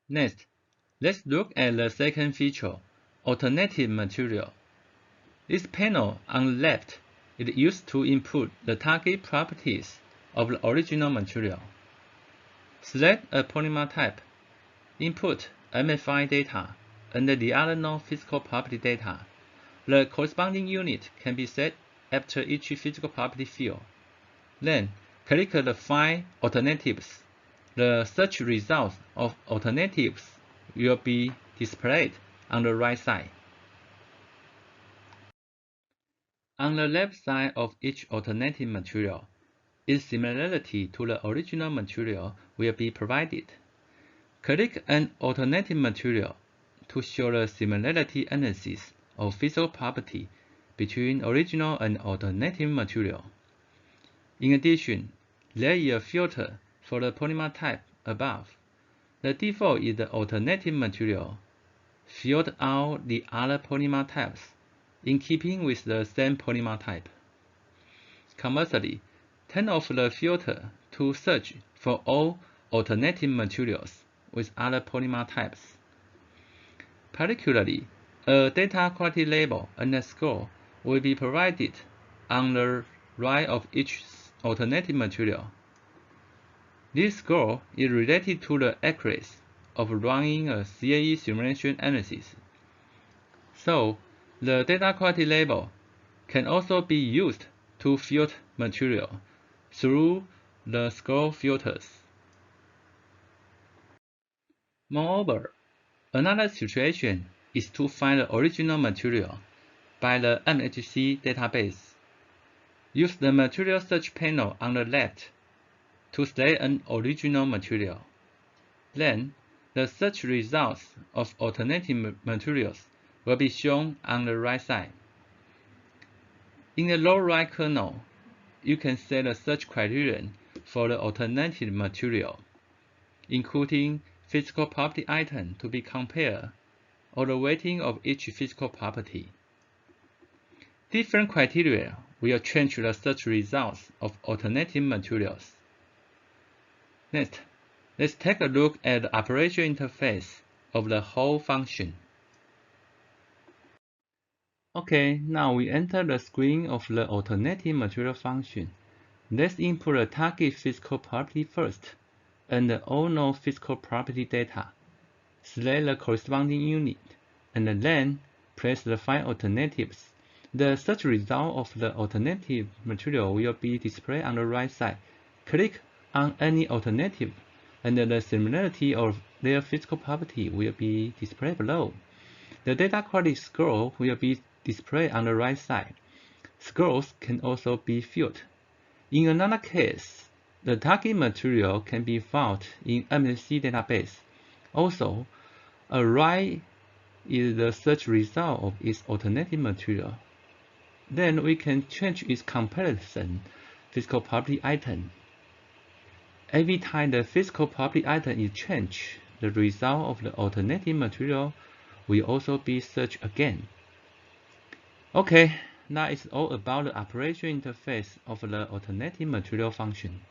Next, let's look at the second feature, alternative material. This panel on the left is used to input the target properties of the original material. Select a polymer type, input MFI data, and the other non-physical property data. The corresponding unit can be set after each physical property field. Then, click the Find Alternatives. The search results of alternatives will be displayed on the right side. On the left side of each alternative material, its similarity to the original material will be provided. Click an alternative material to show the similarity analysis of physical property between original and alternative material. In addition, there is a filter for the polymer type above. The default is the alternative material. Filter out the other polymer types in keeping with the same polymer type. Conversely, turn off the filter to search for all alternative materials with other polymer types. Particularly, a data quality label and a score will be provided on the right of each alternative material. This score is related to the accuracy of running a CAE simulation analysis. So, the data quality label can also be used to filter material through the score filters. Moreover, another situation is to find the original material by the MHC database. Use the material search panel on the left to select an original material. Then, the search results of alternative materials will be shown on the right side. In the lower right corner, you can set the search criterion for the alternative material, including physical property item to be compared, or the weighting of each physical property. Different criteria will change the search results of alternative materials. Next, let's take a look at the operation interface of the whole function. Okay, now we enter the screen of the alternative material function. Let's input the target physical property first, and all known physical property data. Select the corresponding unit, and then press the Find Alternatives. The search result of the alternative material will be displayed on the right side. Click on any alternative, and the similarity of their physical property will be displayed below. The data quality score will be displayed on the right side. Scores can also be filtered. In another case, the target material can be found in MHC database. Also, a right is the search result of its alternative material. Then we can change its comparison physical property item. Every time the physical property item is changed, the result of the alternative material will also be searched again. Okay, now it's all about the operation interface of the alternative material function.